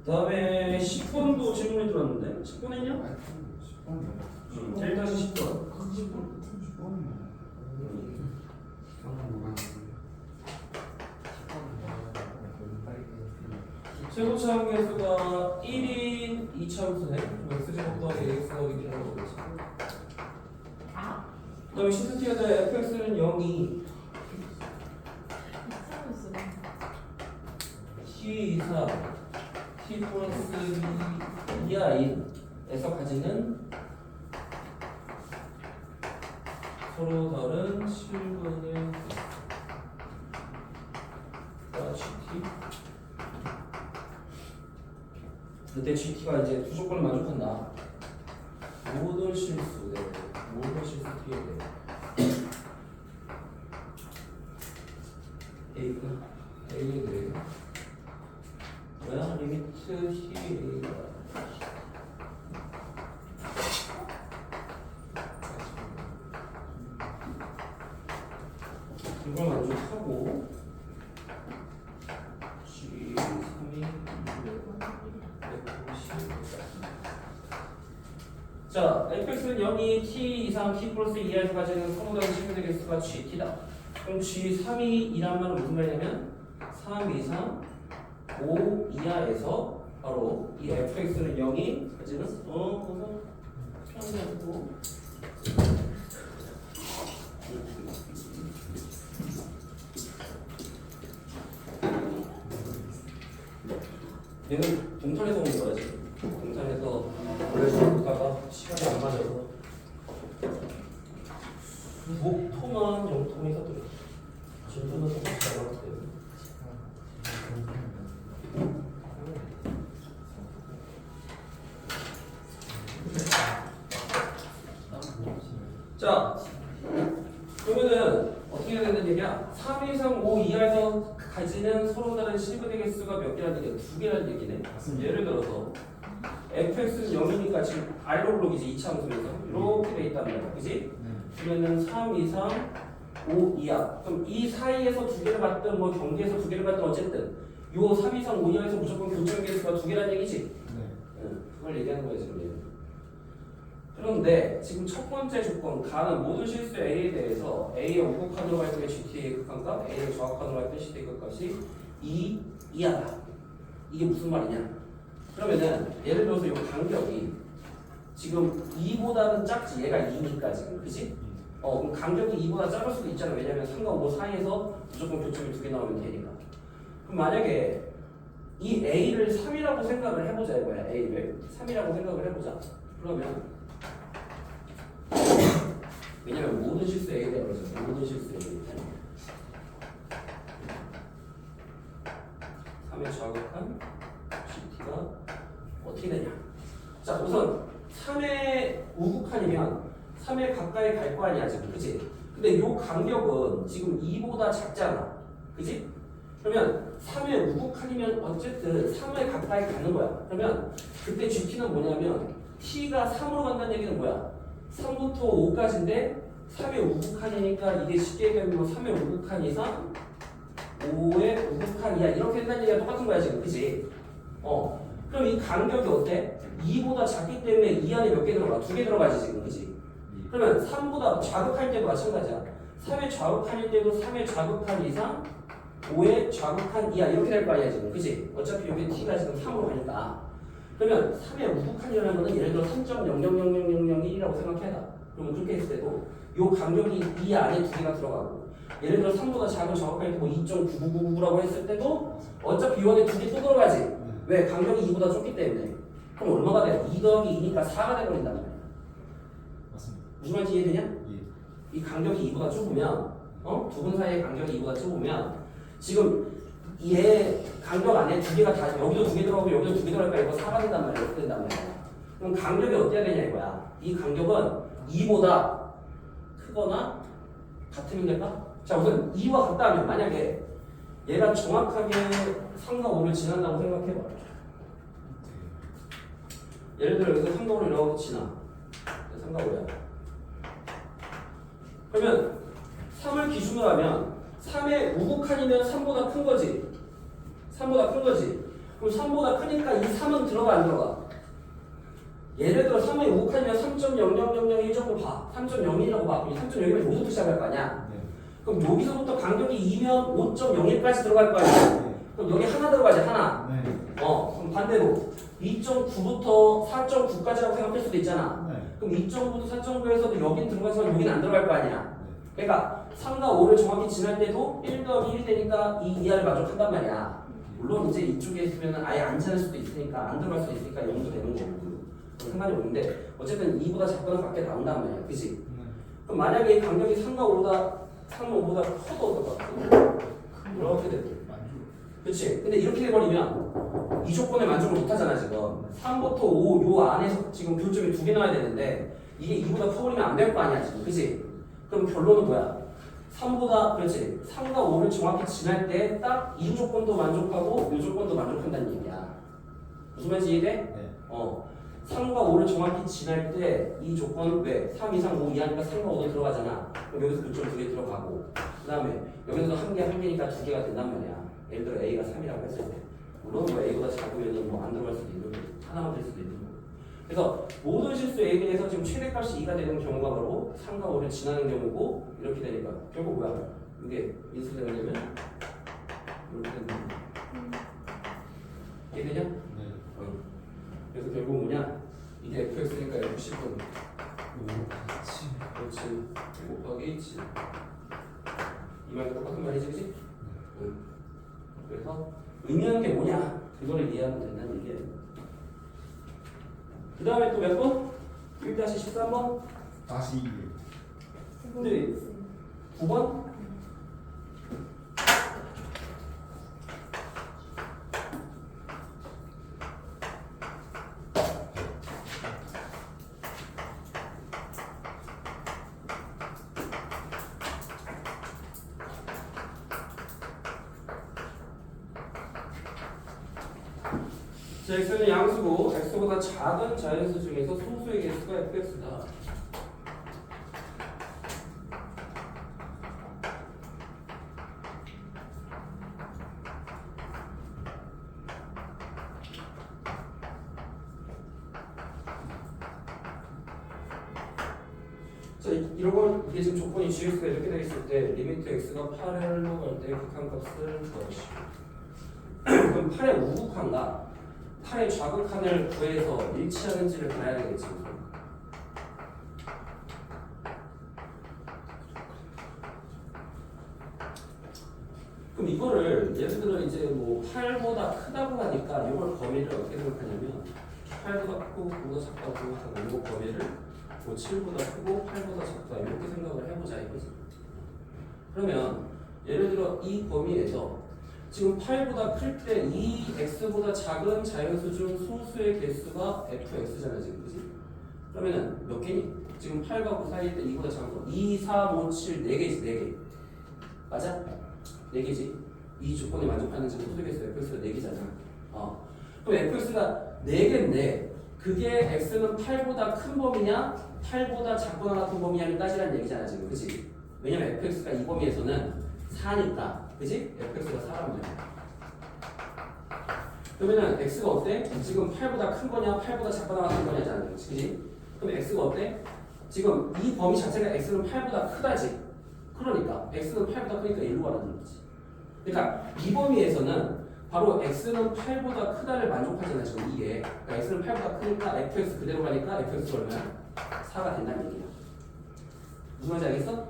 다음에 10번도 질문이 들어왔는데 10번 했냐? 10번이요. 제일 다시 10번. 10번이요. 최고차 함수가 1인 2차함수네. x제곱 더하기 ax 더하기 b라고 그러지. 그 다음에 시스티가 돼 fx는 0이 t 이상 t 플러스 2i에서 가지는 서로 다른 실근의 GT. 그때 GT가 이제 두 조건을 만족한다. 모든 실수, 네. 모든 실수 T에 대해 A가 A에 대해 뭐야? 리미트 C가 이걸 만족하고 G 3이 자, fx는 0이 t 이상 t 플러스 2에서 가지는 서로 다른 실근의 개수가 gt다. 그럼 g 3이 2란 말은 무슨 말이냐면 3 이상 5 이하에서 바로 이 fx는 0이 가지는 그래서 편하고 얘는 동탄에서 온 거야지. 동탄에서 원래 수업하다가 시간이 안 맞아서 목토만 영통이 서더래. 진도는 똑같이 잘 나왔기 때문에. 자, 그러면은 어떻게 해야 되는 얘기야? 3 이상 5 이하에서 가지는 서로 다른 실근의 개수가 몇 개라는 얘기야? 2개라는 얘기네. 예를 들어서 fx는 0이니까 지금 알로그록이지 2차 함수면서 이렇게 돼 있단 말이야, 그지? 그러면은 3 이상 5 이하. 그럼 이 사이에서 두 개를 받든 뭐 경계에서 두 개를 받든 어쨌든 요 3 이상 5 이하에서 무조건 교점 개수가 두 개라는 얘기지? 응, 그걸 얘기하는 거야 지금 얘는. 그런데 지금 첫 번째 조건 가는 모든 실수 A에 대해서 A의 우극한으로 할 때 GT의 극한값, A의 좌극한으로 할 때 CT의 극값이 2 이하다. 이게 무슨 말이냐? 그러면은 예를 들어서 이 간격이 지금 2보다는 작지. 얘가 2니까 지금, 그치? 그럼 간격이 2보다 작을 수도 있잖아. 왜냐면 3과 5 사이에서 무조건 교점이 두 개 나오면 되니까. 그럼 만약에 이 A를 3이라고 생각을 해보자 이거야. A를 3이라고 생각을 해보자. 그러면 왜냐면 모든 실수 A에 대해 그러죠. 모든 실수 A에 대해 3의 좌극한 GT가 어떻게 되냐? 자, 우선 3의 우극한이면 3에 가까이 갈 거 아니야 지금, 그치? 근데 요 간격은 지금 2보다 작잖아, 그치? 그러면 3의 우극한이면 어쨌든 3에 가까이 가는 거야. 그러면 그때 GT는 뭐냐면 T가 3으로 간다는 얘기는 뭐야? 3부터 5까지인데 3의 우극한이니까 이게 쉽게 얘기하면 3의 우극한 이상 5의 우극한 이하 이렇게 된다는 얘기가 똑같은 거야 지금, 그치? 그럼 이 간격이 어때? 2보다 작기 때문에 2 안에 몇 개 들어가? 2개 들어가지 지금, 그치? 그러면 3보다 좌극한일 때도 마찬가지야. 3의 좌극한일 때도 3의 좌극한 이상 5의 좌극한 이하 이렇게 될 거 아니야 지금, 그치? 어차피 여기 t가 지금 3으로 가니까. 그러면 3의 우극한이라는 거는 예를 들어 3.000001이라고 생각해라. 그러면 그렇게 했을 때도 이 간격이 이 안에 두 개가 들어가고, 예를 들어 3보다 작은 좌극한일 때뭐 2.9999라고 했을 때도 어차피 이 안에 두 개 또 들어가지. 왜? 간격이 2보다 좁기 때문에. 그럼 얼마가 돼? 2 더하기 2니까 4가 돼버린단 말이야. 맞습니다. 무슨 말인지 이해되냐? 예. 이 간격이 2보다 좁으면 두 분 사이의 간격이 2보다 좁으면 지금 얘 간격 안에 두 개가 다 여기도 두 개 들어가고 여기도 두 개 들어갈까 이거 4가 된단 말이야. 이렇게 된단 말이야. 그럼 간격이 어때야 되냐 이거야. 이 간격은 2보다 크거나 같으면 될까? 자, 우선 2와 같다 하면 만약에 얘가 정확하게 3과 5를 지난다고 생각해봐. 예를 들어 여기서 3과 5를 이렇게 지나. 3과 5야. 그러면 3을 기준으로 하면 3의 우극한이면 3보다 큰 거지. 3보다 큰 거지. 그럼 3보다 크니까 이 3은 들어가 안 들어가? 예를 들어 3의 우극한이면 3.0001 정도 봐. 3.01이라고 봐. 그럼 3.01이면 여기서부터 시작할 거 아니야? 네. 그럼 여기서부터 간격이 2면 5.01까지 들어갈 거 아니야? 그럼 여기 하나 들어가지 하나. 네. 그럼 반대로 2.9부터 4.9까지라고 생각할 수도 있잖아. 네. 그럼 2.9부터 4.9에서도 여긴 들어가지만 여긴 안 들어갈 거 아니야. 그러니까 3과 5를 정확히 지날 때도 1 더하기 1이 되니까 이 이하를 만족한단 말이야. 물론 이제 이쪽에 있으면 아예 안 지날 수도 있으니까 안 들어갈 수도 있으니까 0도 되는 거고 상관이 없는데 어쨌든 2보다 작거나 같게 나온단 말이야. 그치? 그럼 만약에 이 간격이 3과 5보다 커도 어떨까? 이렇게 되고 그치? 근데 이렇게 돼버리면 이 조건에 만족을 못하잖아 지금. 3부터 5 요 안에서 지금 교점이 2개 나와야 되는데 이게 2보다 커버리면 안 될 거 아니야 지금. 그치? 그럼 결론은 뭐야? 3보다 그렇지 3과 5를 정확히 지날 때 딱 이 조건도 만족하고 이 조건도 만족한다는 얘기야. 무슨 말인지 이해돼? 네. 3과 5를 정확히 지날 때 이 조건 왜? 3 이상 5 이하니까 3과 5도 들어가잖아. 그럼 여기서 교점 2개 들어가고 그 다음에 여기서도 한 개니까 2개가 된단 말이야. 예를 들어 A가 3이라고 했을 때 물론 뭐 A보다 작으면 뭐 안 들어갈 수도 있는 거고 하나만 될 수도 있는 거고 그래서 모든 실수 A에 대해서 지금 최대값이 2가 되는 경우가 바로 3과 5를 지나는 경우고 이렇게 되니까 결국 뭐야? 이게 인수되는 되면 이렇게 되는 거야. 이해되냐? 네. 그래서 결국 뭐냐? 이게 fx니까 f10은 같이. 그렇지 곱하기 7 이 말과 똑같은 말이지 그치? 응. 그래서 의미하는 게 뭐냐? 그거를 이해하면 된다는 얘기예요. 그 다음에 또 몇 번? 1-13번? 다시. 네. 9번? 자, x는 양수고 x보다 작은 자연수 중에서 소수의 개수가 fx다. 자, 이런 걸 이게 지금 조건이 gx가 이렇게 되어 있을 때 리미트 x가 8일로 갈 때 극한값을 구하시오. 그럼 8의 우극한과 8의 좌극한을 구해서 일치하는지를 봐야 되겠지. 그럼 이거를 예를 들어 이제 뭐 8보다 크다고 하니까 이걸 범위를 어떻게 생각하냐면 8보다 크고 9보다 작다고 생각하고 이거 범위를 뭐 7보다 크고 8보다 작다 이렇게 생각을 해보자 이거지. 그러면 예를 들어 이 범위에서 지금 8보다 클 때 이 x보다 작은 자연수 중 소수의 개수가 fx잖아 지금 그지? 그러면은 몇 개니? 지금 8과 9 사이일 때 2보다 작은 거 2, 3, 5, 7, 4개지 4개 맞아? 4개지? 이 조건에 만족하는 지금 소수의 개수 fx가 4개잖아 그럼 fx가 4개인데 그게 x는 8보다 큰 범위냐 8보다 작거나 같은 범위냐를 따지라는 얘기잖아 지금 그치? 왜냐면 fx가 이 범위에서는 4니까 그치? fx가 4란 말이야. 그러면은 x가 어때? 지금 8보다 큰 거냐 8보다 작거나 같은 거냐잖아 그치? 그럼 x가 어때? 지금 이 범위 자체가 x는 8보다 크다지. 그러니까 x는 8보다 크니까 1로 가라는 거지. 그러니까 이 범위에서는 바로 x는 8보다 크다를 만족하잖아 지금 이게. 그러니까 x는 8보다 크니까 fx 그대로 가니까 fx가 얼마야? 4가 된다는 얘기야. 무슨 말인지 알겠어?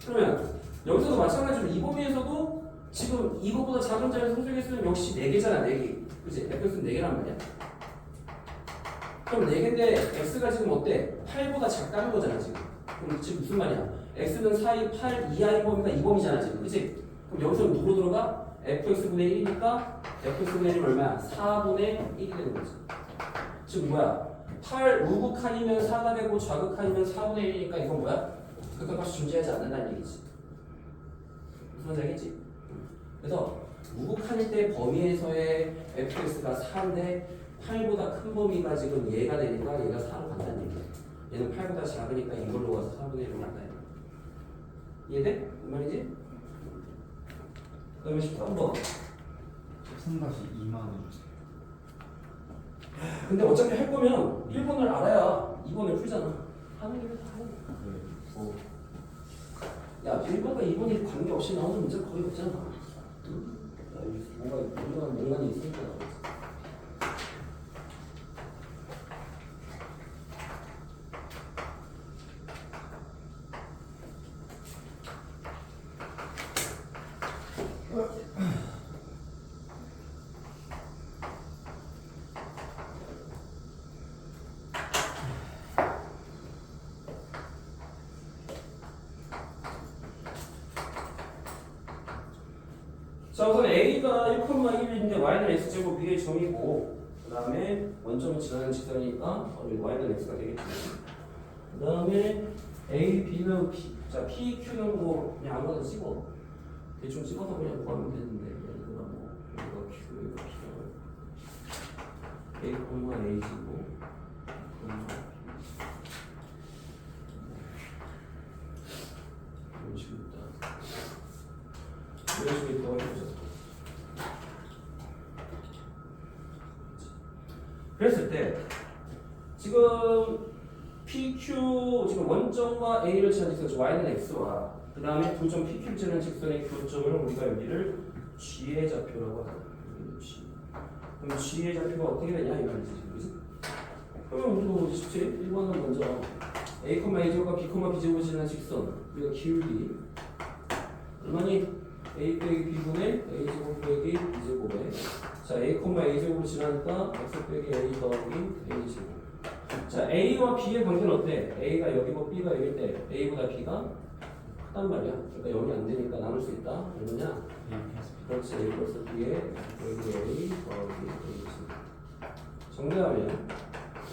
그러면 여기서도 마찬가지로 이 범위에서도 지금 이거보다 작은 자리 소수의 개수는 역시 4개잖아 4개 그치? fx는 4개란 말이야. 그럼 4개인데 x가 지금 어때? 8보다 작다는 거잖아 지금. 그럼 지금 무슨 말이야? x는 4, 2, 8 이하의 범위가 이 범위잖아 지금 그치? 그럼 여기서는 누구로 들어가? fx분의 1이니까 fx분의 1은 얼마야? 4분의 1이 되는 거지. 지금 뭐야? 8 우극한이면 4가 되고 좌극한이면 4분의 1이니까 이건 뭐야? 극한값이 존재하지 않는다는 얘기지. 무슨 말인지 알겠지? 그래서 우극한일 때 범위에서의 fx가 4인데 8보다 큰 범위가 지금 얘가 되니까 얘가 4로 간다는 얘기야. 얘는 8보다 작으니까 이걸로 가서 4분의 1로 간다. 이해돼? 무슨 말이지? 그 다음에 13번 3-2만원. 근데 어차피 할 거면 1번을 알아야 2번을 풀잖아. 하는 게 다 하는 거야. 야, 1번과 2번이 관계없이 나오는 문제가 거의 없잖아. 야, 뭔가 몽간이 있으니까 나오지. 자, 우선 A가 1,1인데 Y는 X제곱 B의 점이고 그 다음에 원점을 지나는 직선이니까 Y는 X가 되겠지. 그 다음에 A, B는 P. 자, P, Q는 뭐 그냥 아무거나 찍어. 대충 찍어서 그냥 구하면 되는데 예를 들어 뭐 여기가 Q, 여기가 P가 A, A제곱 이런 식으로 있다. 이런 식으로 있다고 해보자. 그랬을 때 지금 PQ 지금 원점과 A를 지나는 직선 Y는 X와 그 다음에 두 점 PQ를 지나는 직선의 교점을 우리가 여기를 G의 좌표라고 하자. G. 그럼 G의 좌표가 어떻게 되냐 이 말이지 지금, 그지? 그러면 우리도 쉽지? 1번은 먼저 A, A제곱과 B, B제곱을 지나는 직선 우리가 기울기 얼마니? A 빼기 B분의 A제곱 빼기 B제곱에 자 A, A제곱으로 지나니까 X 빼기 A 더하기 A제곱. 자 A와 B의 관계는 어때? A가 여기고 B가 여기일 때 A보다 B가 크단 말이야. 그러니까 0이 안 되니까 나눌 수 있다. 그러냐? 그렇지. A 플러스 B에 X 빼기 A 더하기 A제곱. 정리하면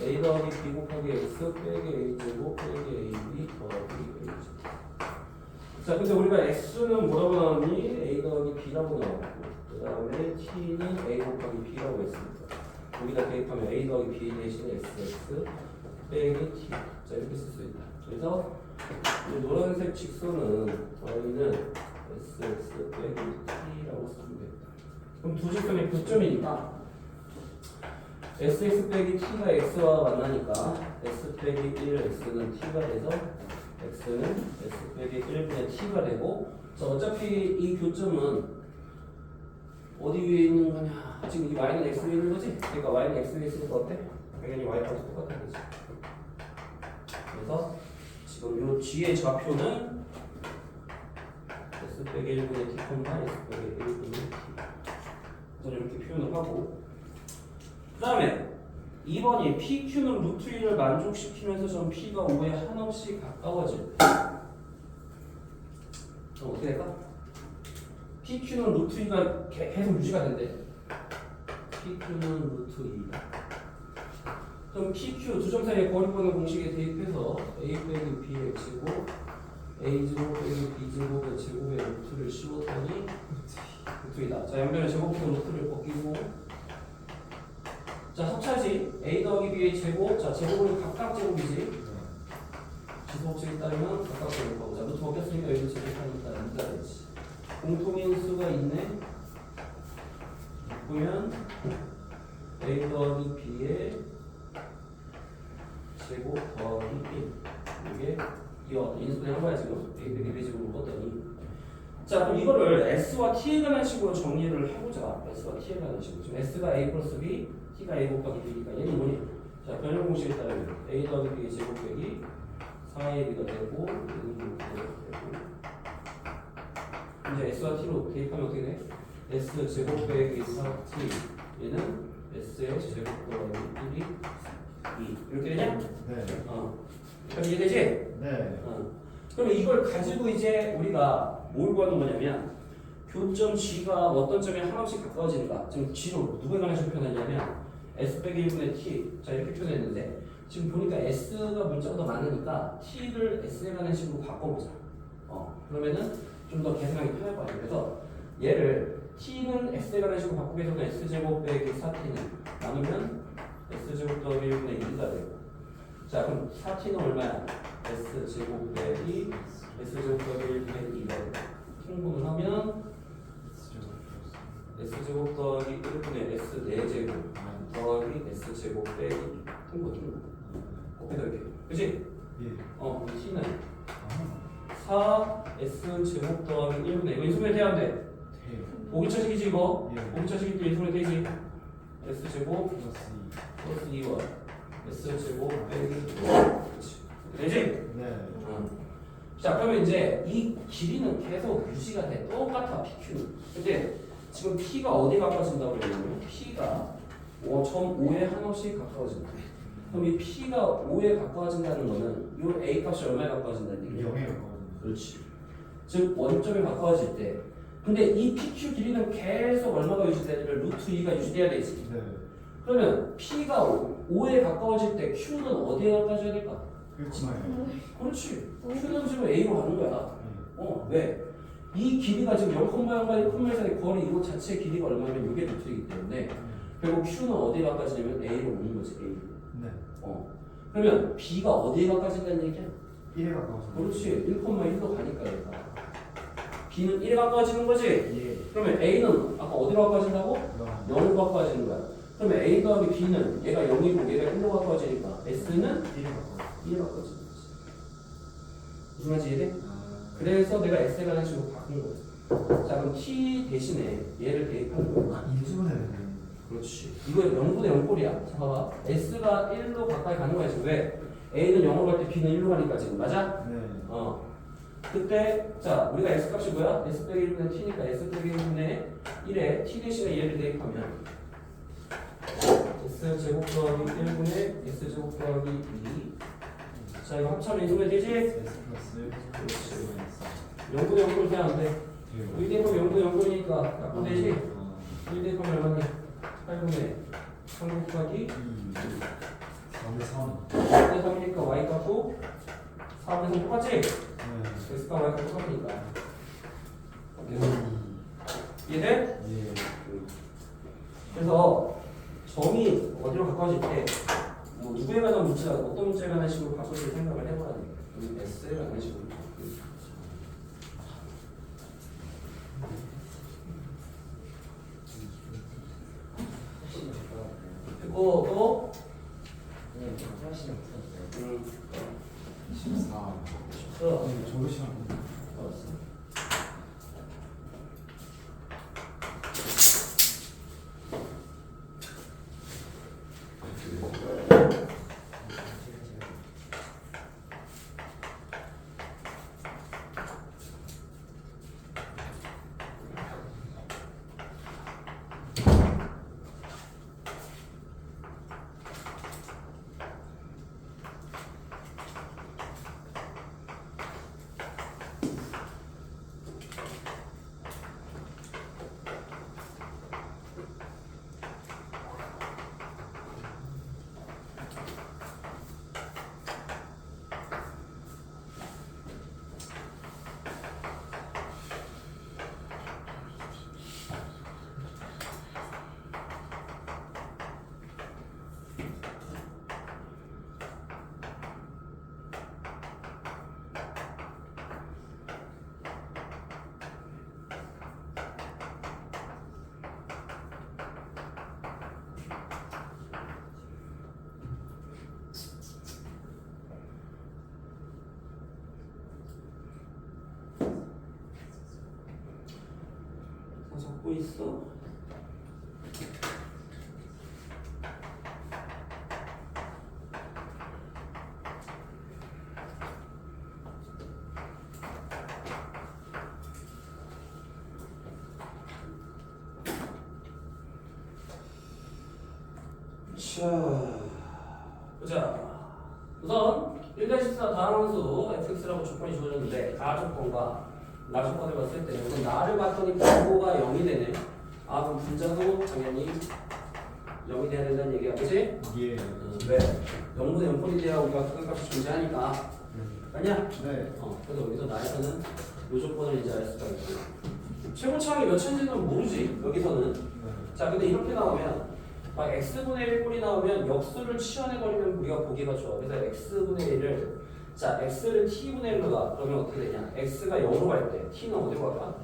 A 더하기 B 곱하기 X 빼기 A제곱 빼기 AB 더하기 A제곱. 자, 근데 우리가 X는 뭐라고 나왔니? A 더하기 B라고 나왔고 그 다음에 T는 A 곱하기 B라고 했습니다. 여기다 대입하면 A 더하기 B 대신에 XX 빼기 T. 자, 이렇게 쓸 수 있다. 그래서 이 노란색 직선은 Y는 SX 빼기 T라고 쓰면 됩니다. 그럼 두 직선의 교점이니까 SX 빼기 T가 X와 만나니까 S 빼기 1 X는 T가 돼서 X는 S 빼기 1분의 T가 되고 자 어차피 이 교점은 어디 위에 있는 거냐 지금 이 Y는 X 위에 있는 거지? 그러니까 Y는 X 위에 있으니까 어때? 당연히 Y하고 똑같은 거지. 그래서 지금 요 G의 좌표는 S 빼기 1분의 T, S 빼기 1분의 T 저는 이렇게 표현을 하고 그 다음에 2번이 PQ는 루트 1을 만족시키면서 전 P가 5에 한없이 가까워질 때 그럼 어떻게 될까? PQ는 루트 2가 계속 유지가 된대. PQ는 루트 2다. 그럼 PQ 두 점 사이의 거리 보는 공식에 대입해서 A 빼기 B의 X제곱 A제곱 빼기 B제곱의 제곱의 루트를 씌웠더니 루트 2다. 자 양변의 제곱부터 루트를 벗기고 자 합차지 A 더하기 B의 제곱 자 제곱은 각각 제곱이지 지수법칙에 따르면 각각 제곱하고 자 루트 벗겼으니까 여기도 제곱하니까 2가 되지 공통인 수가 있네 보면 A 더하기 B의 제곱 더하기 1 이게 이어 인수분해 한 거야 지금 A 빼기 B 제곱을 묶었더니 자 그럼 이거를 S와 T에 관한 식으로 정리를 해보자. S와 T에 관한 식으로 지금 S가 A 플러스 B T가 A 곱하기 B니까 얘는 뭐니? 자 변형 공식에 따르면 A 더하기 B의 제곱 빼기 4AB가 되고 얘는 이렇게 되고 이제 S와 T로 대입하면 어떻게 돼? S 제곱 빼기 4T 얘는 S의 제곱 더하기 1이 2 이렇게 되냐? 네. 그럼 이해되지? 네. 그러면 이걸 가지고 이제 우리가 뭘 구하는 거냐면 교점 G가 어떤 점에 한없이 가까워지는가 지금 G로 누구에 관한 식으로 표현했냐면 S 빼기 1분의 T 자 이렇게 표현했는데 지금 보니까 S가 문자가 더 많으니까 T를 S에 관한 식으로 바꿔보자. 그러면은 좀 더 계산하기 편할 거 아니에요. 그래서 얘를 T는 S에 관한 식으로 바꾸게 해서 S제곱 빼기 4T는 나누면 S제곱 더하기 1분의 2가 되고 자 그럼 4T는 얼마야? S제곱 빼기 S제곱 더하기 1분의 2가 되고 통분을 하면 S제곱 더하기 1 제곱 빼기 통보 곱해서 이렇게 그치? 예. t는 아. 4s 제곱 더하기 1분의 이거 인수분해 돼야 안 돼? 돼요. 보기차식이지 이거? 예. 보기차식일 때 인수분해 되지? s 제곱 플러스 플러스 2와 s 제곱 빼기 그렇지 되지? 네. 자 그러면 이제 이 길이는 계속 유지가 돼 똑같아 PQ는 근데 지금 P가 어디 가까워진다고 그러냐면 P가 5.5에 한없이 가까워진다 그럼 이 P가 5에 가까워진다는 거는 이 A 값이 얼마에 가까워진다는 얘기야? 0에 가까워진다. 그렇지 즉 원점에 가까워질 때 근데 이 PQ 길이는 계속 얼마가 유지되냐면 루트 2가 유지돼야 되지 네. 그러면 P가 5에 가까워질 때 Q는 어디에 가까워져야 될까? 그렇지만. 그렇지 Q는 지금 A로 가는 거야 왜? 이 길이가 지금 0,0과 1,0 사이 거리 이거 자체의 길이가 얼마면 이게 루트이기 때문에 결국 Q는 어디에 가까워지냐면 A로 오는 거지 A 네. 그러면 B가 어디에 가까워진다는 얘기야? 1에 가까워진다. 그렇지 1,1로 가니까 얘가 B는 1에 가까워지는 거지? 예. 그러면 A는 아까 어디로 가까워진다고? 0으로 가까워지는 거야 그러면 A 더하기 B는 얘가 0이고 얘가 1로 가까워지니까 S는 1에 가까워. 1에 가까워지는 거지 무슨 말인지 이해돼? 아. 그래서 내가 S에 관한 식으로 바꾼 거야 자 그럼 T 대신에 얘를 대입하는 거야 인수분해 되네. 그렇지 이거 0분의 0꼴이야 자 봐봐 S가 1로 가까이 가는 거야 지금 왜? A는 0으로 갈 때 B는 1로 가니까 지금 맞아? 네. 그때 자 우리가 S 값이 뭐야? S 빼기 1분의 T니까 S 빼기 1분의 1에 T 대신에 얘를 대입하면 S 제곱 더하기 1분의 S 제곱 더하기 2 자 이거 합차면 인수분해 되지? S 플러스 그렇지 마이너스 0분의 0꼴 돼야 안 돼? 돼요. 1 대입하면 0분의 0꼴이니까 약분 되지? 어. 1 대입하면 얼마냐? 8분의 3 곱하기 2 4분의 3. 4분의 3이니까 Y 값도 4분의 3 똑같지? 네. X가 Y 값 똑같으니까 이해돼? 예. 그래서 점이 어디로 가까워질 때 뭐 누구에 관한 문자, 어떤 문자에 관한 식으로 바꿔줄 생각을 해보라는 거예요. S에 관한 식으로. 그리고 또 14. 또 저도 시간. 알았어. 적고 있어? 자, 보자. 우선 1-14 다항수 fx라고 조건이 주어졌는데 다 조건과 나 조건을 봤을 때 우선 나를 봤더니 분모가 0이 되네. 아 그럼 분자도 당연히 0이 돼야 된다는 얘기야, 그치? 예. 왜? 0분의 0꼴이 돼야 우리가 극한값이 존재하니까 아니야? 네. 그래서 여기서 나에서는 이 조건을 이제 알 수가 있고 최고차항이 몇 천지는 모르지 여기서는. 네. 자 근데 이렇게 나오면 막 x분의 1꼴이 나오면 역수를 치환해버리면 우리가 보기가 좋아. 그래서 x분의 1을 자 x를 t분의 1로 가. 그러면 어떻게 되냐? x가 0으로 갈 때 t는 어디로 갈까?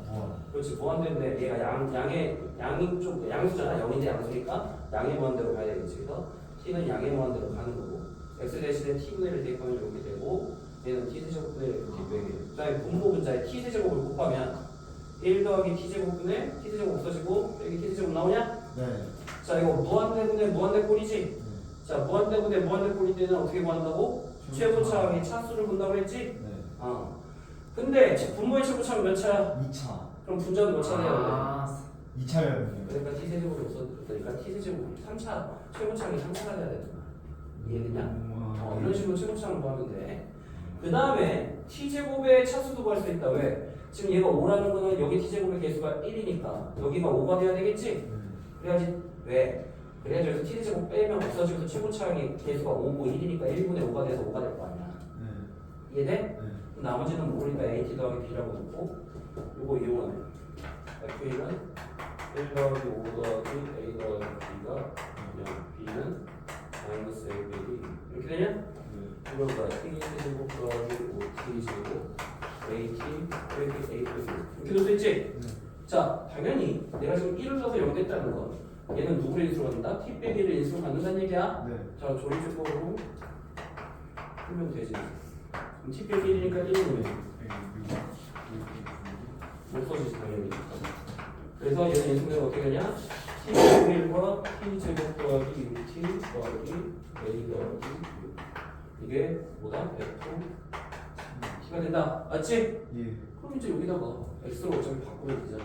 그렇지 무한대인데 얘가 양의 양이 쪽 양수잖아. 0인데 양수니까 양의 무한대로 가야 되겠지. 그래서 t는 양의 무한대로 가는 거고 x 대신에 t분의 1을 대입하면 이렇게 되고 얘는 t세제곱분의 1 이렇게 되게 그 다음에 분모 분자에 t세제곱을 곱하면 1 더하기 t제곱분의 t세제곱 없어지고 여기 t세제곱 나오냐? 네. 자 이거 무한대분의 무한대꼴이지? 네. 자 무한대분의 무한대꼴일 때는 어떻게 구한다고? 최고차항의 차수를 본다고 했지? 네. 근데 분모의 최고차항 몇 차야? 2차. 그럼 분자도 몇 차 돼야 돼? 2차였네요. 그러니까 t세제곱이 없어졌으니까 t세제곱 3차 최고차항이 3차가 돼야 되잖아. 이해되냐? 이런 식으로 최고차항을 구하면 돼. 그 다음에 t제곱의 차수도 구할 수 있다. 왜? 지금 얘가 5라는 거는 여기 t제곱의 개수가 1이니까 여기가 5가 돼야 되겠지? 그래야지. 왜? 그래야지 여기서 t제곱 빼면 없어지면서 최고차항의 개수가 5고 1이니까 1분의 5가 돼서 5가 될 거 아니야. 이해돼? 네. 그럼 나머지는 모르니까 AT 더하기 B라고 놓고 요거 이용하네. FA는 1 더하기 5 더하기 A 더하기 B가 그냥 B는 마이너스 A 빼기 이렇게 되냐? 이걸 봐. T제곱 더하기 5T제곱 AT 빼기 A 빼기 이렇게 될 수 있지? 자, 당연히 내가 지금 1을 넣어서 0 됐다는 건 얘는 누구를 인수로 갖는다? T 빼기 1을 인수로 갖는다는 얘기야. 네. 자, 조리제법으로 풀면 되지. 그럼 T 빼기 1이니까 1이면 못 써지지 당연히. 그래서 얘는 인수가 어떻게 되냐? T 빼기 1과 T제곱 더하기 6T 더하기 A 더하기 6 이게 뭐다? F T가 된다. 맞지? 예. 그럼 이제 여기다가 X로 어차피 바꾸면 되잖아.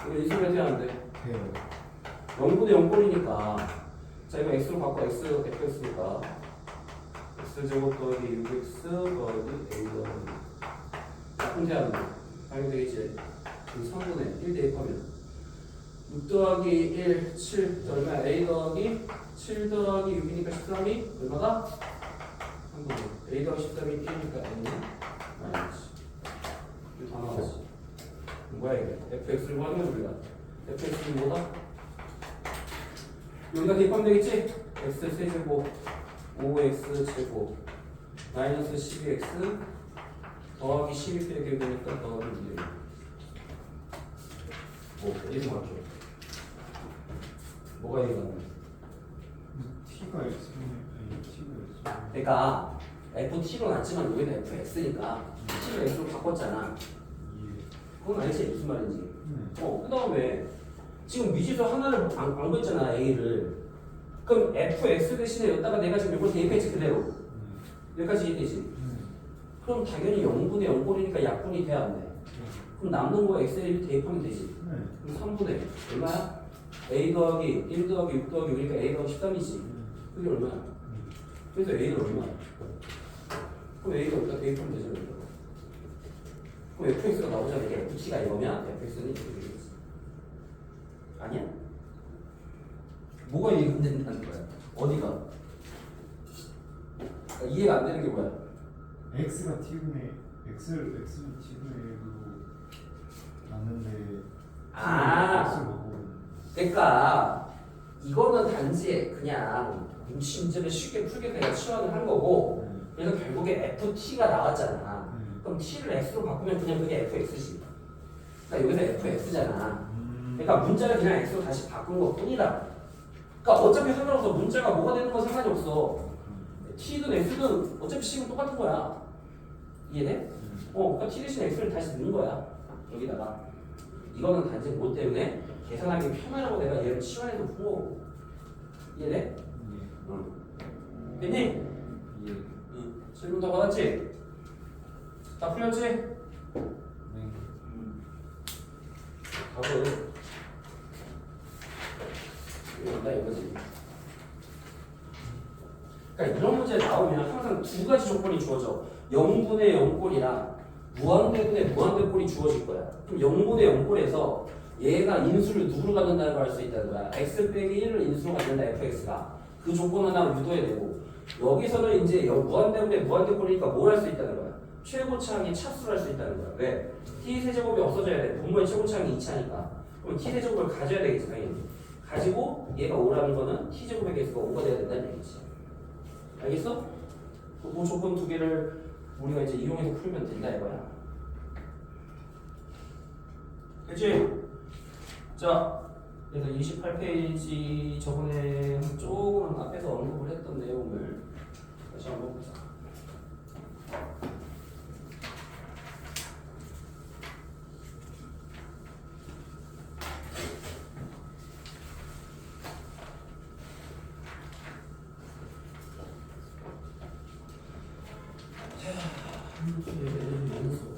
이거 인수를 해야 안 돼. 돼요. 0분의 0꼴이니까 자 이거 x로 바꿔 x fx니까 x제곱 더하기 6x 더하기 a 더하기 분태하는 거 당연히 되겠지. 지금 3분의 1 대입하면 6 더하기 1 7 얼마야? a 더하기 7 더하기 6이니까 13이 얼마다? 3분의 a 더하기 13이 1이니까 n은 마이너스 이거 다 나왔지. 뭐야 이게 fx를 구하는 거지 우리가. fx는 뭐다? 여기다 대입하면 되겠지? x 세제곱 5x 제곱 마이너스 12x 더하기 12 이렇게 되니까 더하기 2 이렇게 맞죠? 뭐가 얘기가 나요? T가 X는 T가 X. 그러니까 ft로 났지만 여기는 fx니까 t를 x로 바꿨잖아. 예. 그건 알지? 무슨 말인지. 네. 그 다음에 지금 미지수 하나를 안 구했잖아 A를. 그럼 fx 대신에 여기다가 내가 지금 이걸 대입했지 그대로. 여기까지 이해되지? 그럼 당연히 0분의 0꼴이니까 약분이 돼야 안 돼. 그럼 남는 거 x에 대입하면 되지. 네. 그럼 3분의 얼마야? a 더하기 1 더하기 6 더하기 5니까 a 더하기 13이지. 그게 얼마야? 그래서 a는 얼마야? 그럼 a가 여기다 대입하면 되잖아. 그럼 fx가 나오잖아. 이게 ft가 이거면 fx는 이렇게 되겠지. 아니야? 뭐가 이해가 안 된다는 거야? 어디가? 그러니까 이해가 안 되는 게 뭐야? X가 T분의 X는 T분의 1로 났는데 X로 그러니까 이거는 단지 그냥 문치 문제를 쉽게 풀게 그냥 치환을 한 거고 그래서 결국에 ft가 나왔잖아. 그럼 t를 x로 바꾸면 그냥 그게 fx지. 그러니까 여기서 fx잖아. 그러니까 문자를 그냥 x로 다시 바꾼 것 뿐이다. 그러니까 어차피 상관없어. 문자가 뭐가 되는 건 상관이 없어. t든 x든 어차피 식은 똑같은 거야. 이해돼? 그러니까 t 대신 x를 다시 넣는 거야. 여기다가. 이거는 단지 뭐 때문에 계산하기 편하라고 내가 얘를 치환해서 푼 거고. 이해돼? 응. 됐니? 예. 응. 질문 다 받았지? 다 풀렸지? 네. 답은 이건다 이거지. 그러니까 이런 문제 나오면 항상 두 가지 조건이 주어져. 0분의 0꼴이랑 무한대분의 무한대꼴이 주어질 거야. 그럼 0분의 0꼴에서 얘가 인수를 누구로 갖는다는 걸 알 수 있다는 거야. x 빼기 1을 인수로 갖는다 fx가. 그 조건 하나 유도해야 되고 여기서는 이제 무한대분의 무한대꼴이니까 뭘 할 수 있다는 거야. 최고차항의 차수를 할 수 있다는 거야. 왜? t세제곱이 없어져야 돼. 분모의 최고차항이 2차니까. 그럼 t세제곱을 가져야 되겠지 당연히. 가지고 얘가 5라는 거는 t제곱의 개수가 5가 돼야 된다는 얘기지. 알겠어? 그 조건 두 개를 우리가 이제 이용해서 풀면 된다 이거야. 그치? 자, 그래서 28페이지 저번에 조금 앞에서 언급을 했던 내용을 다시 한번 보자. 연속.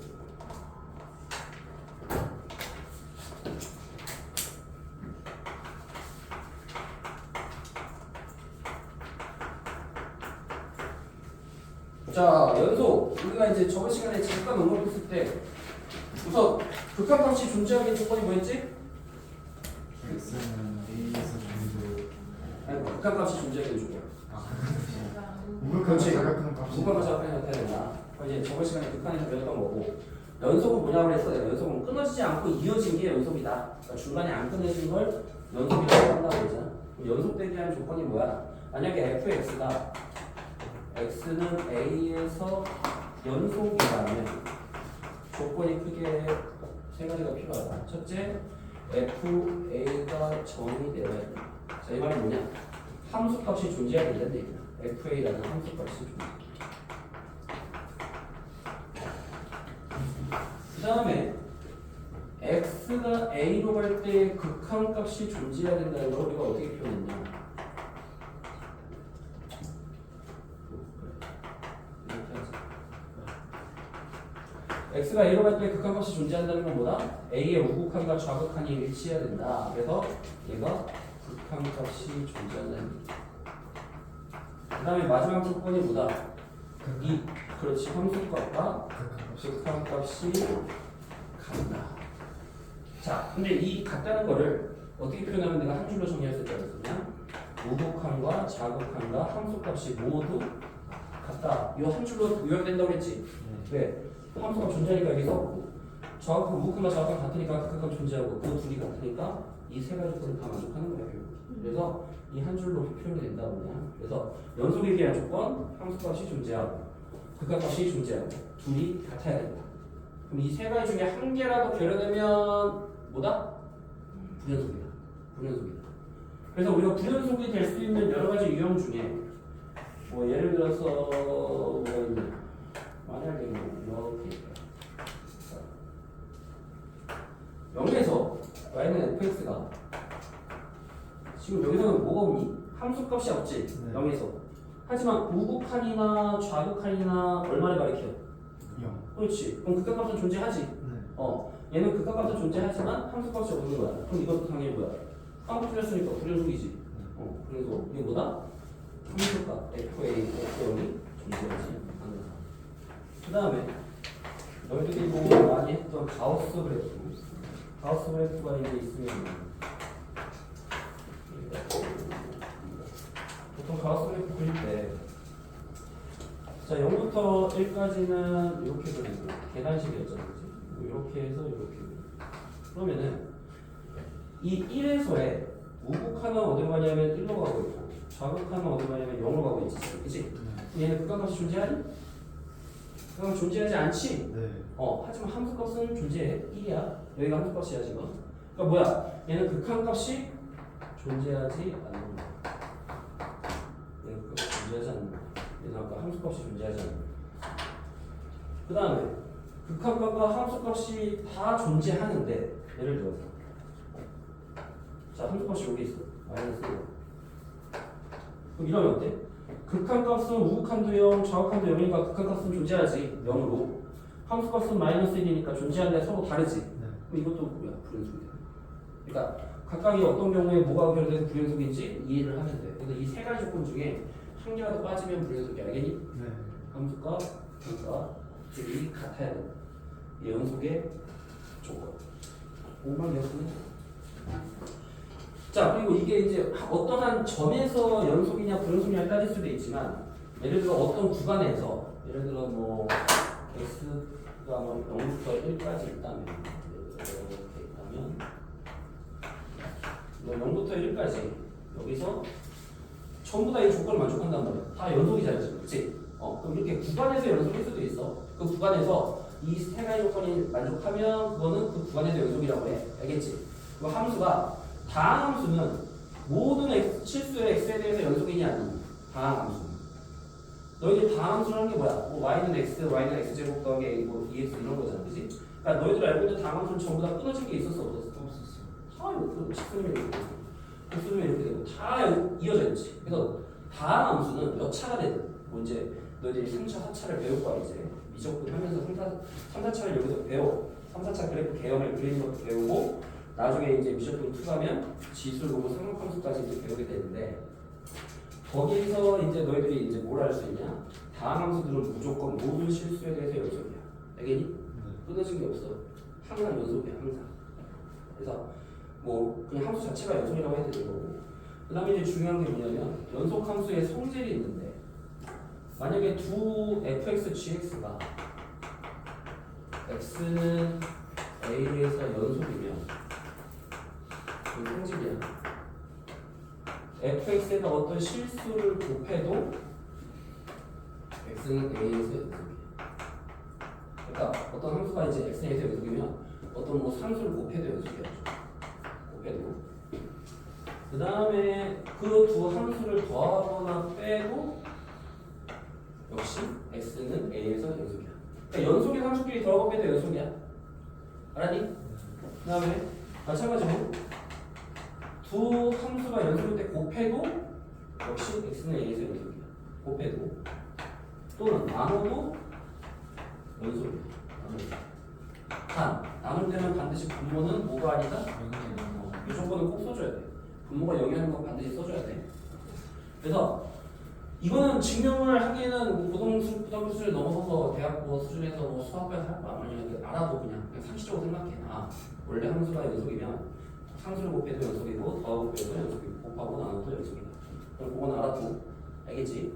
자, 연속. 우리가 이제 저번 시간에 잠깐 언급했을 때 우선 극한값이 존재하는 조건이 뭐였지? x는 a에서 정도 아니, 극한값이 존재하는 조건. 우극한과 자극한 값이 무관과 자극한이 나타야 된다. 이제 저번 시간에 극한에서 배웠던 거고, 연속은 뭐냐고 그랬어? 내가 연속은 끊어지지 않고 이어진 게 연속이다. 그러니까 중간에 안 끊어진 걸 연속이라고 한다고 그러잖아. 그럼 연속되게 하는 조건이 뭐야? 만약에 fx가 x는 a에서 연속이라면 조건이 크게 세 가지가 필요하다. 첫째, fa가 정의 되어야 된다. 자, 이 말은 뭐냐? 함수값이 존재해야 된다는 얘기야. fa라는 함수값이 존재. 그 다음에 x가 a로 갈 때 극한값이 존재해야 된다는 걸 우리가 어떻게 표현했냐? x가 a로 갈 때 극한값이 존재한다는 건 뭐다? a의 우극한과 좌극한이 일치해야 된다. 그래서 얘가 극한값이 존재한다는 얘기야. 그 다음에 마지막 조건이 뭐다? 이 그렇지 함수값과 극한값이 같다. 자, 근데 이 같다는 거를 어떻게 표현하면 내가 한 줄로 정리할 수 있다고 했었냐? 우극한과 좌극한과 함수값이 모두 같다. 이 한 줄로 요약된다고 했지? 왜? 함수가 존재하니까 여기 썼고 좌극한, 우극한과 좌극한 같으니까 극한값 존재하고 그 둘이 같으니까 이 세 가지 조건을 다 만족하는 거예요. 그래서 이 한 줄로 표현이 된다 뭐냐? 그래서 연속에 대한 조건, 함수값이 존재하고 극한값이 존재하고 둘이 같아야 된다. 그럼 이 세 가지 중에 한 개라도 결여되면 뭐다? 불연속이다. 불연속이다. 그래서 우리가 불연속이 될 수 있는 여러 가지 유형 중에 뭐 예를 들어서 뭐가 있냐? 만약에 뭐 이렇게 0에서 y는 fx가 지금 여기서는 뭐가 없니? 함수값이 없지. 네. 0에서. 하지만 우극한이나 좌극한이나 얼마를 가리켜? 0. 그렇지. 그럼 극한값은 존재하지. 네. 얘는 극한값은 존재하지만 함수값이 없는 거야. 그럼 이것도 당연히 뭐야? 한국 틀렸으니까 불연속이지. 그래서 이게 뭐다? 함수값 FA, F0이 존재하지 않는다. 그 다음에 너희들이 뭐 많이 했던 가우스 그래프. 가우스 그래프가 이제 있으면 보통 가우스 그래프 그릴 때 자, 0부터 1까지는 이렇게 그리고 계단식이었잖아, 그치? 이렇게 해서 이렇게 그러면은 이 1에서의 우극하는 어디로 가냐면 1로 가고 있고 좌극하는 어디로 가냐면 0으로 가고 있지, 그치? 얘는 극한값이 존재하니? 극한값이 존재하지 않지? 네. 하지만 함수값은 존재해. 1이야. 여기가 함수값이야 지금. 그러니까 뭐야? 얘는 극한값이 존재하지 않는다. 얘는 극한값이 존재하지 않는다. 얘는 아까 함수값이 존재하지 않는다. 그 다음에 극한값과 함수값이 다 존재하는데 예를 들어서 자, 함수값이 여기 있어. 마이너스 1. 그럼 이러면 어때? 극한값은 우극한도 0, 좌극한도 0이니까 극한값은 존재하지. 0으로. 함수값은 마이너스 1이니까 존재하는데 서로 다르지. 네. 그럼 이것도 뭐야? 불연속이야. 그러니까 각각이 어떤 경우에 뭐가 결여돼서 불연속인지 이해를 하면 돼. 그래서 이 세 가지 조건 중에 한 개라도 빠지면 불연속이 알겠니? 네. 함수값, 함수값들이 같아야 돼. 이 연속의 조건. 5만 몇분? 자, 그리고 이게 이제 어떠한 점에서 연속이냐 불연속이냐 따질 수도 있지만 예를 들어 어떤 구간에서 예를 들어 뭐 x가 뭐 0부터 1까지 있다면 이렇게 있다면 뭐 0부터 1까지 여기서 전부 다 이 조건을 만족한단 말이야. 다 연속이잖아 지금, 그치? 그럼 이렇게 구간에서 연속일 수도 있어. 그 구간에서 이 세 가지 조건이 만족하면 그거는 그 구간에서 연속이라고 해. 알겠지? 그 함수가 다항함수는 모든 실수의 x에 대해서 연속이냐 아니냐. 다항함수. 너희들 다항함수를 하는 게 뭐야? 뭐 y는 x, y는 x제곱 더하기 a 뭐 dx 이런 거잖아, 그지? 그러니까 너희들 알고 있는 다항함수는 전부 다 끊어진 게 있었어, 없었어? 없었어. 다 이거 직선이면 이렇게 되고, 곡선이면 이렇게 되고 다 이어져 있지. 그래서 다항함수는 몇 차가 되든 뭐 이제 너희들이 3차, 4차를 배울 거야 이제 미적분 하면서 3, 4차를 여기서 배워. 3, 4차 그래프 개형을 그리는 것도 배우고 나중에 이제 미적분 2 가면 지수를 보고 삼각함수까지 이제 배우게 되는데 거기서 이제 너희들이 이제 뭘 할 수 있냐? 다항함수들은 무조건 모든 실수에 대해서 연속이야. 알겠니? 끊어진 게 없어. 항상 연속이야, 항상. 그래서 뭐 그냥 함수 자체가 연속이라고 해도 되는 거고. 그다음에 이제 중요한 게 뭐냐면 연속 함수의 성질이 있는데 만약에 두 fx, gx가 x는 a에서 연속이면 그 성질이야. fx에다 어떤 실수를 곱해도 x는 a에서 연속이야. 그러니까 어떤 함수가 이제 x에서 연속이면 어떤 뭐 상수를 곱해도 연속이야. 곱해도. 그 다음에 그 두 함수를 더하거나 빼도 역시 x는 a에서 연속이야. 그러니까 연속의 함수끼리 더하고 빼도 연속이야. 알았니? 그 다음에 마찬가지로 두 함수가 연속일 때 곱해도 역시 x는 a에서 연속이야. 곱해도 또는 나눠도 연속이야. 단 나눌 때는 반드시 분모는 뭐가 아니다? 이 조건을 꼭 써줘야 돼. 분모가 영향하는 건 반드시 써줘야 돼. 그래서 이거는 증명을 하기에는 뭐 고등부 수준을 넘어서서 대학 뭐 수준에서 뭐 수학까지 할 거 아니야. 알아도 그냥 상식적으로 생각해. 아 원래 함수가 연속이면 상수를 곱해도 연속이고 더하고 빼도 연속이고 곱하고 나눠도 연속이다. 그럼 그건 알아도 알겠지?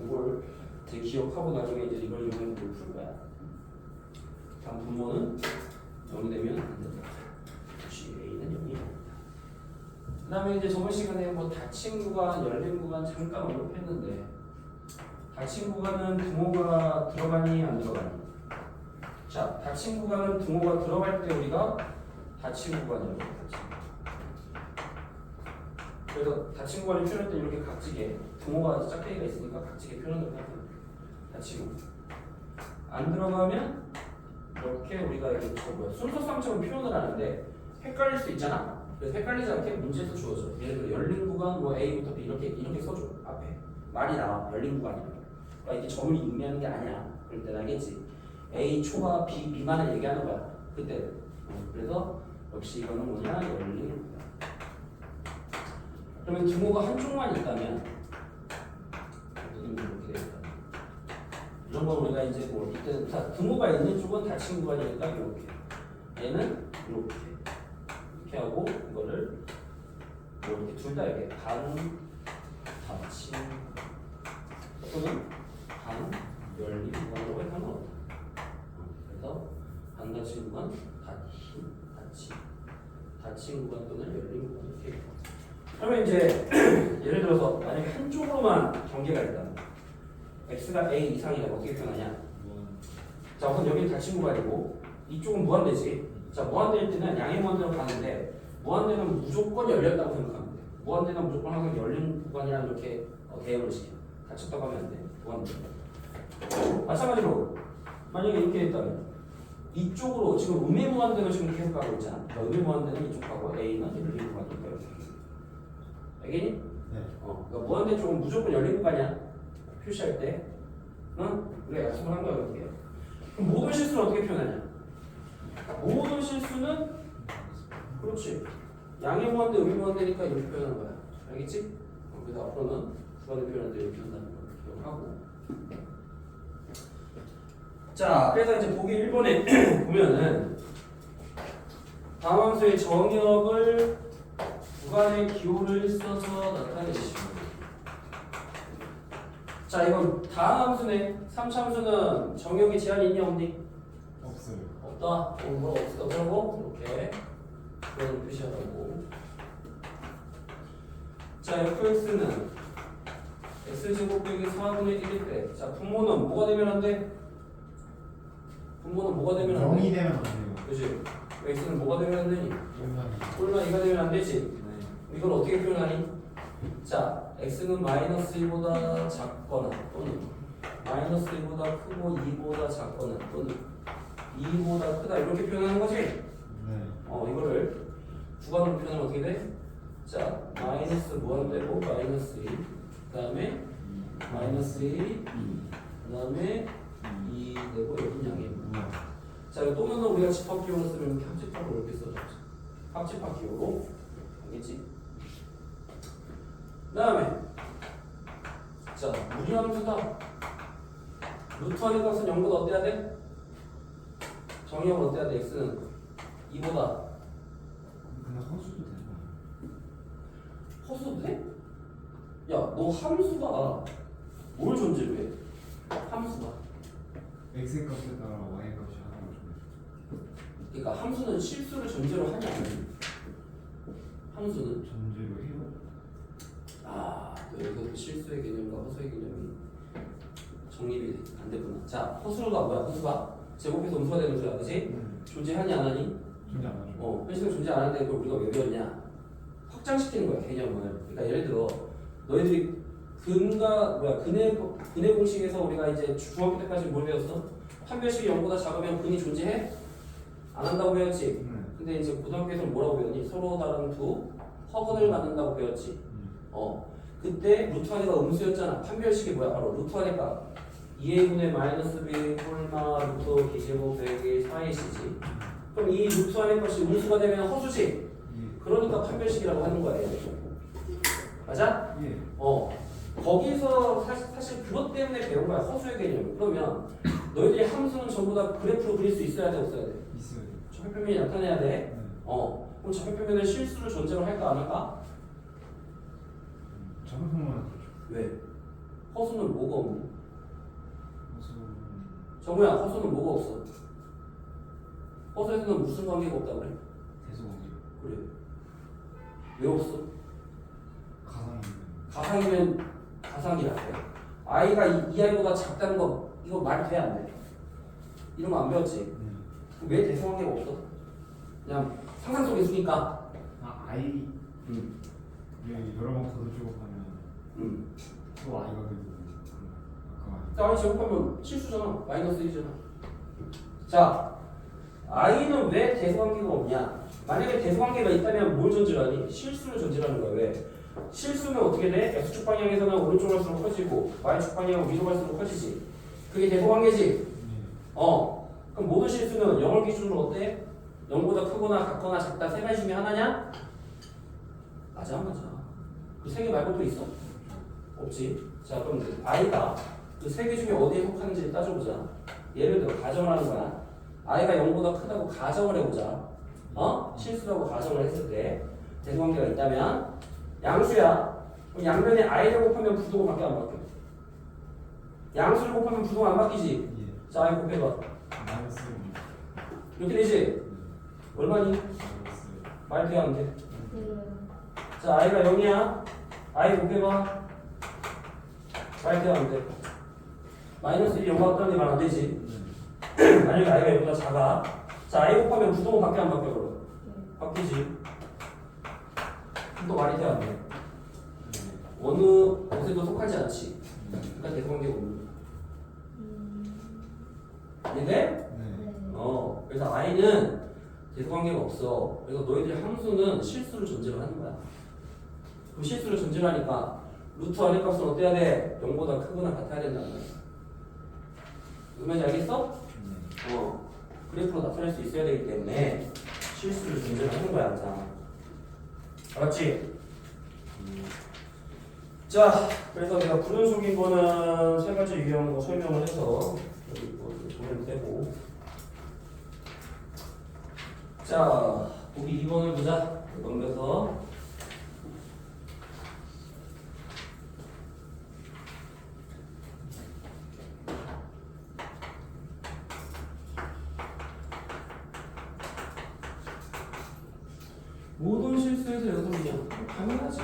이걸 이제 기억하고 나중에 이제 이걸 이용해서 풀 거야. 다음 분모는 0이 되면 안 된다. 역시 A는 0이야. 그 다음에 이제 저번 시간에 뭐 닫힌 구간, 열린 구간 잠깐 언급했는데 닫힌 구간은 등호가 들어가니 안 들어가니? 자, 닫힌 구간은 등호가 들어갈 때 우리가 닫힌 구간이라고 해요. 그래서 닫힌 구간을 표현할 때 이렇게 각지게 등호가 짝대기가 있으니까 각지게 표현을 하는 닫힌 구간. 안 들어가면 이렇게 우리가 이렇게 순서상처럼 표현을 하는데 헷갈릴 수 있잖아. 그래서 헷갈리지 않게 문제에서 주어져. 예를 들어 열린 구간 뭐 A부터 B 이렇게 써줘. 앞에 말이 나와. 열린 구간이라고. 그러니까 이게 점을 의미하는 게 아니야. 그럴 땐 알겠지. A 초와 B 미만을 얘기하는 거야. 그때. 그래서 역시 이거는 뭐냐? 열린 구간. 그러면 등호가 한쪽만 있다면 이렇게 되겠다. 이런 거 우리가 이제 뭐 이때 등호가 있는 쪽은 닫힌 구간이니까 이렇게. 얘는 이렇게 하고 이거를 뭐 이렇게 둘 다 이렇게 반 닫힌 또는 반 열린 구간으로 해 상관없다. 그래서 반 닫힌 구간, 닫힌 구간 또는 열린 구간 이렇게. 그러면 이제 예를 들어서 만약에 한쪽으로만 경계가 있다면 x가 a 이상이라고 어떻게 표현하냐? 자 우선 여기는 닫힌 구간이고 이쪽은 무한대지. 자 무한대일 때는 양의 무한대로 가는데 무한대는 무조건 열렸다고 생각하면 돼. 무한대는 무조건 항상 열린 구간이랑 이렇게 대응을 시켜. 닫혔다고 하면 안 돼. 무한대. 마찬가지로 만약에 이렇게 했다면 이쪽으로 지금 음의 무한대로 지금 계속 가고 있잖아. 그러니까 음의 무한대는 이쪽 가고 A는 열린 구간이니까 이렇게. 알겠니? 네. 그러니까 무한대 쪽은 무조건 열린 구간이야. 표시할 때. 응? 우리가 약속을 한 거야 그렇게. 그럼 모든 실수는 어떻게 표현하냐? 모든 실수는 그렇지. 양의 무한대, 음의 무한대니까 이렇게 표현하는 거야. 알겠지? 그래서 앞으로는 구간을 표현할 때 이렇게 한다는 걸 기억하고. 자, 그래서 이제 보기 1번에 보면은 다음 함수의 정역을 구간의 기호를 써서 나타내시면. 자, 이건 다음 함수네. 3차 함수는 정역에 제한이 있냐 없니? 없어요. 없다. 뭐 없다고 이렇게 그런 표시하라고. 자, fx는 x제곱 빼기 4분의 1일 때. 자, 분모는 뭐가 되면 안 돼? 분모는 뭐가 되면 안 돼? 0이 되면 안 돼요. 그렇지. x는 뭐가 되면 안 되니? 인간이. 꼴만 2가 되면 안 되지. 네. 이걸 어떻게 표현하니? 자, x는 마이너스 1보다 작거나 또는 마이너스 1보다 크고 2보다 작거나 또는 2보다 크다 이렇게 표현하는 거지? 네. 이거를 주관으로 표현하면 어떻게 돼? 자, 마이너스 무한대고 마이너스 1, 그 다음에 마이너스 1, 그 다음에 2 되고 여긴 양이 자, 이거 또는 우리가 집합기호로 쓰면 이렇게 합집합으로 이렇게 써줘. 합집합기호로 알겠지? 그 다음에 자, 무리함수다. 루트 하는 값은 0보다 어때야 돼? 정의형은 어때야 돼? x는 2보다 근데 허수도 되나? 허수도 돼? 야, 너 함수가 뭘 존재로 해? 함수가. x 값에 따라 y 값이 하나가 좀. 그러니까 함수는 실수를 존재로 하냐? 함수는 전제로 해요. 여기서 그 실수의 개념과 허수의 개념이 정립이 안 됐구나. 자, 허수가 뭐야? 허수가 제곱해서 음수가 되는 수야, 그렇지? 존재하니 안 하니? 존재 안 하죠. 현실은 존재 안 하는데 그걸 우리가 왜 배웠냐? 확장시키는 거야, 개념을. 그러니까 예를 들어 너희들이 근의 공식에서 우리가 이제 중학교 때까지 뭘 배웠어? 판별식이 0보다 작으면 근이 존재해? 안 한다고 배웠지? 근데 이제 고등학교에서는 뭐라고 배웠니? 서로 다른 두 허근을 갖는다고 배웠지? 그때 루트 안에가 음수였잖아. 판별식이 뭐야? 바로 루트 안에가 2a분의 마이너스 b 홀마 루트 기제곱 100의 4ac지. 그럼 이 루트 안의 것이 음수가 되면 허수지? 예. 그러니까 판별식이라고 하는 거예요. 맞아? 예. 거기서 사실 그것 때문에 배운 거야. 허수의 개념. 그러면 너희들이 함수는 전부 다 그래프로 그릴 수 있어야 돼, 없어야 돼? 있어요. 좌표표면이 나타내야 돼. 네. 그럼 좌표표면에 실수를 존재로 할까 안 할까? 작업형만 그렇죠. 왜? 허수는 뭐가 없니? 허수. 정우야, 허수는 뭐가 없어? 허수에서는 무슨 관계가 없다 그래? 대소관계. 그래. 왜 없어? 가상이면. 가상이면 가상이라 해. i가 이 i보다 작다는 거 이거 말이 돼 안 돼? 이런 거 안 배웠지? 왜 대소관계가 없어? 그냥 상상 속의 수니까. i. 여러 번 거듭주고 하면 또 i가 되고 아까 i 제곱하면 실수잖아. 마이너스 1이잖아. 자, i는 왜 대소관계가 없냐? 만약에 대소관계가 있다면 뭘 존재하니? 실수를 존재하는 거야. 왜? 실수는 어떻게 돼? x축 방향에서는 오른쪽 갈수록 커지고 y축 방향은 위로 갈수록 커지지. 그게 대소관계지? 그럼 모든 실수는 0을 기준으로 어때? 0보다 크거나 같거나 작다 세 가지 중에 하나냐? 맞아 안 맞아? 그 세 개 말고 또 있어? 없지. 자, 그럼 i가 그 세 개 중에 어디에 속하는지 따져보자. 예를 들어 가정을 하는 거야. i가 0보다 크다고 가정을 해보자. 실수라고 가정을 했을 때 대소관계가 있다면 양수야. 그럼 양변에 i를 곱하면 부동은 바뀌어 안 바뀌어? 양수를 곱하면 부동 안 바뀌지? 예. 자, i 곱해봐. 마이너스. 이렇게 되지? 얼마니? 마이너스. 말 돼야 안 돼? 자, i가 0이야. i 곱해봐. 말 돼야 안 돼? 마이너스 1이 0 같다는 게 말 안 되지? 만약에 i가 0보다 작아. 자, i 곱하면 부동은 바뀌어 안 바뀌어? 그럼? 바뀌지. 또 말이 돼야 안 돼? 어느 곳에도 속하지 않지. 그러니까 대소관계가 없는 거야. 이해돼? 네. 그래서 i는 대소관계가 없어. 그래서 너희들이 함수는 실수를 존재로 하는 거야. 그럼 실수를 존재로 하니까 루트 안의 값은 어때야 돼? 0보다 크거나 같아야 된다는 거야. 무슨 말인지 알겠어? 그래프로 나타낼 수 있어야 되기 때문에 실수를 존재로 하는 거야, 항상. 알았지? 자, 그래서 내가 구름 속인 거는 세 가지 유형으로 설명을 해서 여기 뭐 도면 떼고. 자, 보기 2번을 보자. 넘겨서. 모든 실수에서 연속이냐? 당연하지.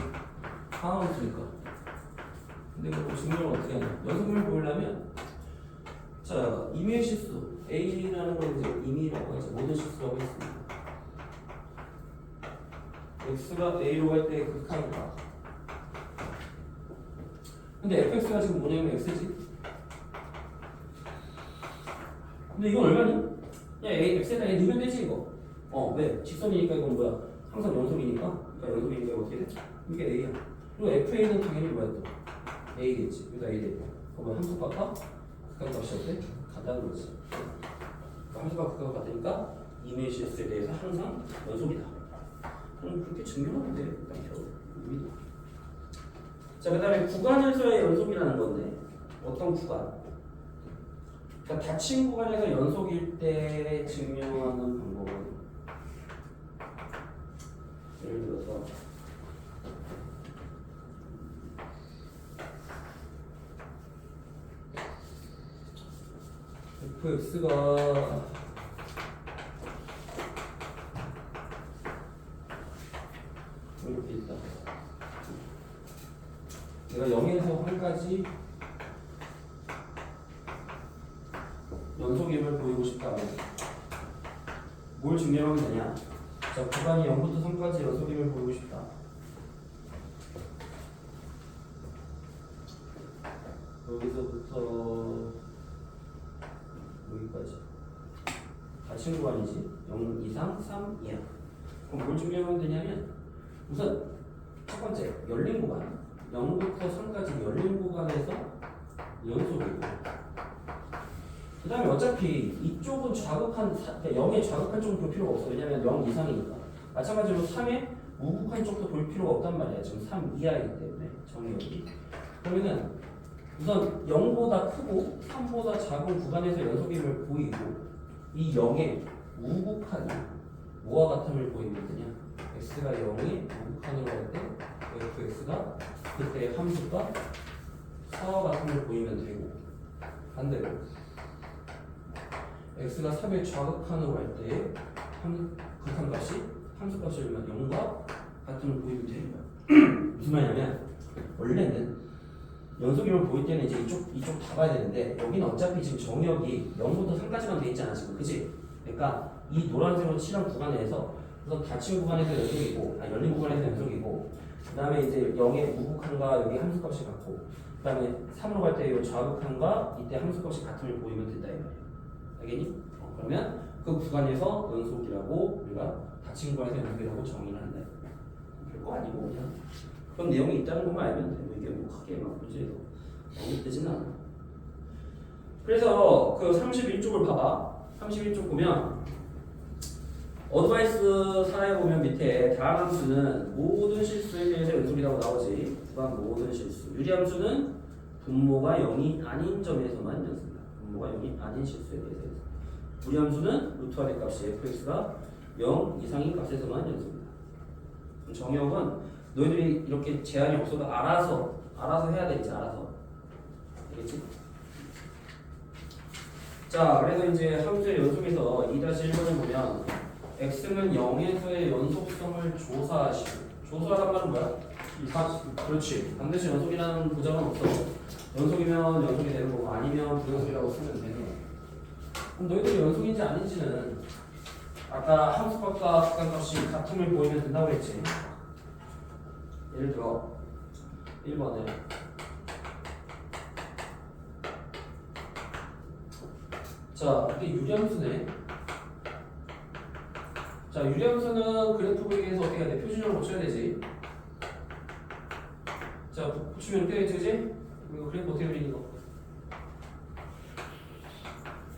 상황이니까. 근데 그 증명을 어떻게 하냐? 연속을 보려면 자, 임의의 실수 A라는 건 이제 임의라고 해서 모든 실수라고 했습니다. x가 a로 갈 때 극한이다. 근데 fx가 지금 뭐냐면 x지. 근데 이건 얼마니? 야, x에다 a 넣으면 되지 이거. 왜? 직선이니까 이건 뭐야? 항상 연속이니까. 그러니까 연속이니까 어떻게 돼? 이게 a야. 그리고 fa는 당연히 뭐야 또? a겠지. 여기다 a 되고. 그러면 함수값과 극한값이 어때? 같다는 거지. 함수가 극한값 같으니까 이미지스에 대해서 항상 연속이다. 그럼 그렇게 증명하면 돼. 자, 그 다음에 구간에서의 연속이라는 건데 어떤 구간? 그러니까 닫힌 구간에서 연속일 때 증명하는 방법은 예를 들어서 fx가 이렇게 있다. 내가 0에서 1까지 연속임을 보이고 싶다면 뭘 증명하면 되냐? 자, 구간이 0부터 3까지 연속임을 보이고 싶다. 여기서부터 여기까지 닫힌 구간이지. 0 이상 3 이하. 그럼 뭘 증명하면 되냐면 우선 첫 번째 열린 구간 0부터 3까지 열린 구간에서 연속이고 그 다음에 어차피 이쪽은 자극한 0에 자극한 쪽은 볼 필요가 없어. 왜냐면 0 이상이니까. 마찬가지로 3에 우극한 쪽도 볼 필요가 없단 말이야. 지금 3 이하이기 때문에 정의역이. 그러면은 우선 0보다 크고 3보다 작은 구간에서 연속임을 보이고 이 0의 우극한이 뭐와 같음을 보이면 되냐? x가 0이 우극한으로 할 때 fx가 그때 함수가 4와 같음을 보이면 되고 반대로 x가 3의 좌극한으로 할 때 극한값이 함수값이 얼마 0과 같음을 보이면 되는 거야. 무슨 말이냐면 원래는 연속임을 보일 때는 이제 이쪽 다 봐야 되는데 여기는 어차피 지금 정의역이 0부터 3까지만 돼 있잖아 지금, 그치? 그러니까 이 노란색으로 칠한 구간에서 우선 닫힌 구간에서 연속이고, 열린 구간에서 연속이고, 그 다음에 이제 0의 우극한과 여기 함수값이 같고, 그 다음에 3으로 갈 때 이 좌극한과 이때 함수값이 같음을 보이면 된다 이 말이야. 알겠니? 그러면 그 구간에서 연속이라고 우리가 닫힌 구간에서 연속이라고 정의를 한다. 별거 아니고 그냥 그런 내용이 있다는 것만 알면 돼. 뭐 이게 뭐 크게 막 문제도 되진 않아. 그래서 그 31쪽을 봐봐. 31쪽 보면 어드바이스 사에 보면 밑에 다항함수는 모든 실수에 대해서 연속이라고 나오지. 구간 모든 실수. 유리함수는 분모가 0이 아닌 점에서만 연속이다. 분모가 0이 아닌 실수에 대해서. 무리함수는 루트와 된 값이 fx가 0 이상인 값에서만 연속이다. 정의역은 너희들이 이렇게 제한이 없어도 알아서 해야 되지. 알아서. 알겠지? 자, 그래서 이제 함수의 연속에서 2-1번을 보면 x는 0에서의 연속성을 조사하시고, 조사하란 말은 뭐야? 그렇지. 반드시 연속이라는 보장은 없어. 연속이면 연속이 되는 거고 아니면 불연속이라고 쓰면 되는 거야. 그럼 너희들이 연속인지 아닌지는 아까 함수값과 극한값이 같음을 보이면 된다고 했지. 예를 들어 1번에 자, 이게 유리함수네. 자, 유리함수는 그래프 보기에서 어떻게 해야 돼? 표준형을 고쳐야 되지. 자, 붙이면 어떻게 되지? 이거 그래프 어떻게 그리는 거?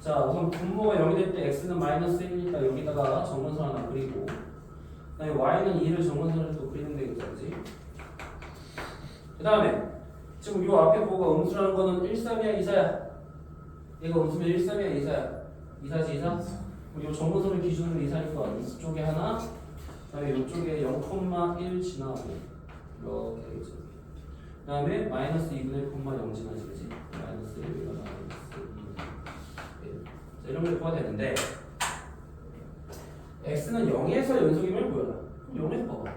자, 우선 분모가 0이 될 때 x는 마이너스 1이니까 여기다가 정근선 하나 그리고, 그 다음에 y는 2를 정근선을 또 그리는 데 있겠지. 그 다음에 지금 요 앞에 뭐가 음수라는 거는 1,3이야 2,4야? 얘가 음수면 1,3이야 2,4야? 2,4지 2,4? 그리고 정근선을 기준으로 2,4니까 이쪽에 하나, 그 다음에 이쪽에 0,1 지나고 이렇게 되겠지. 그 다음에 마이너스 2분의 1,0 지나지, 그치? 마이너스 1, 마이너스 2. 자, 이런 게 구가 되는데 x는 0에서 연속임을 보여라. 그럼 0에서 봐봐.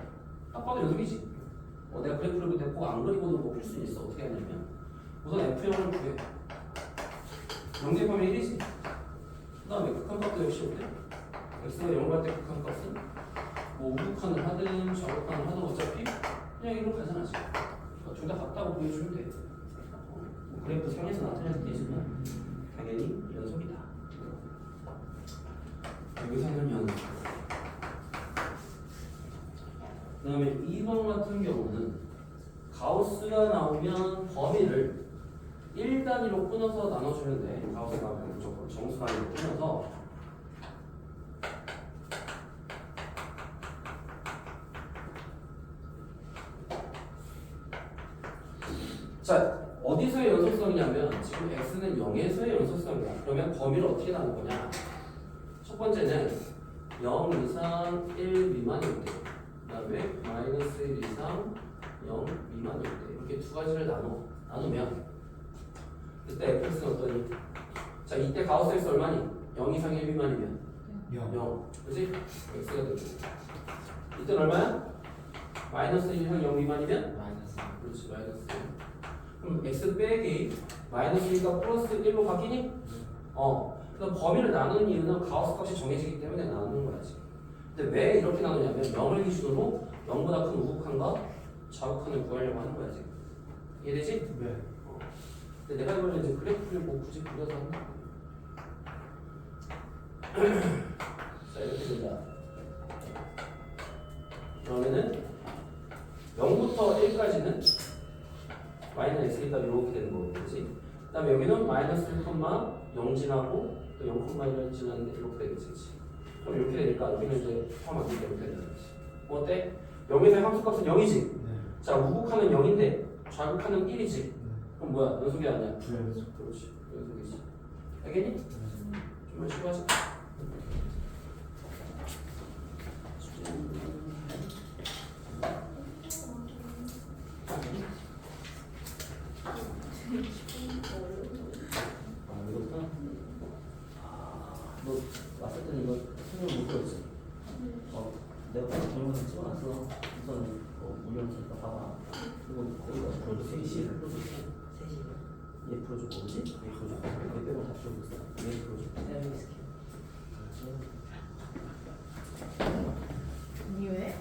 딱 봐도 연속이지. 내가 그래프를 꼭 안 그리고도 뭐 풀 수 있어. 어떻게 하냐면 우선 f0을 구해. 0 대입하면 1이지. 그 다음에 극한값도 역시 어때? x가 0을 할 때 극한값은 뭐 우극한을 하든 좌극한을 하든 어차피 그냥 이리로 가잖아 지금. 둘 다 같다고 보여주면 돼. 뭐 그래프 상에서 나타낼 때 있으면 당연히 연속이다. 여기서는 연속. 그 다음에 2번 같은 경우는 가우스가 나오면 범위를 1단위로 끊어서 나눠주면 돼. 가우스가 나오면 무조건 정수 단위로 끊어서. 자, 어디서의 연속성이냐면 지금 x는 0에서의 연속성이야. 그러면 범위를 어떻게 나눌 거냐? 첫 번째는 0 이상 1 미만일 때, 그 다음에 마이너스 1 이상 0 미만일 때 이렇게 두 가지를 나누면 그때 fx는 어떠니? 자, 이때 가우스 x 얼마니? 0 이상 1 미만이면 0, 그치? x가 되고 이때는 얼마야? 마이너스 1 이상 0 미만이면? 마이너스. 그렇지, 마이너스 1. 그럼 x 빼기 마이너스 1과 플러스 1로 바뀌니? 그럼 범위를 나누는 이유는 가우스 값이 정해지기 때문에 나누는 거야 지금. 근데 왜 이렇게 나누냐면 0을 기준으로 0보다 큰 우극한과 좌극한을 구하려고 하는 거야 지금. 이해되지? 네. 근데 내가 이번에 이제 그래프를 뭐 굳이 그려서 한다. 자, 이렇게 된다. 그러면은 0부터 1까지는 마이너스 x니까 이렇게 되는 거고, 그렇지? 그 다음에 여기는 마이너스 1,0 지나고 또 0,1을 지나는데 이렇게 되겠지, 그치? 그럼 이렇게 되니까 여기는 이제 포함하기 이렇게 되는 거지. 어때? 0에서의 함수값은 0이지? 네. 자, 우극하는 0인데 좌극하는 1이지? 네. 그럼 뭐야? 연속이 아니야? 불연속. 그렇지, 연속이지. 알겠니? 좀만 쉬고 하자. 이거구나. 너 왔을 때는 이거 설명 못 들었지? 내가 방금 동영상 찍어놨어. 우선 올려놓으니까 봐봐. 그리고 거기다 풀어줘. 3시 풀어줘. 얘 풀어줘. 뭐지? 얘 풀어줘. 얘 빼고 다 풀어줬어. 얘 풀어줘. 언니 왜?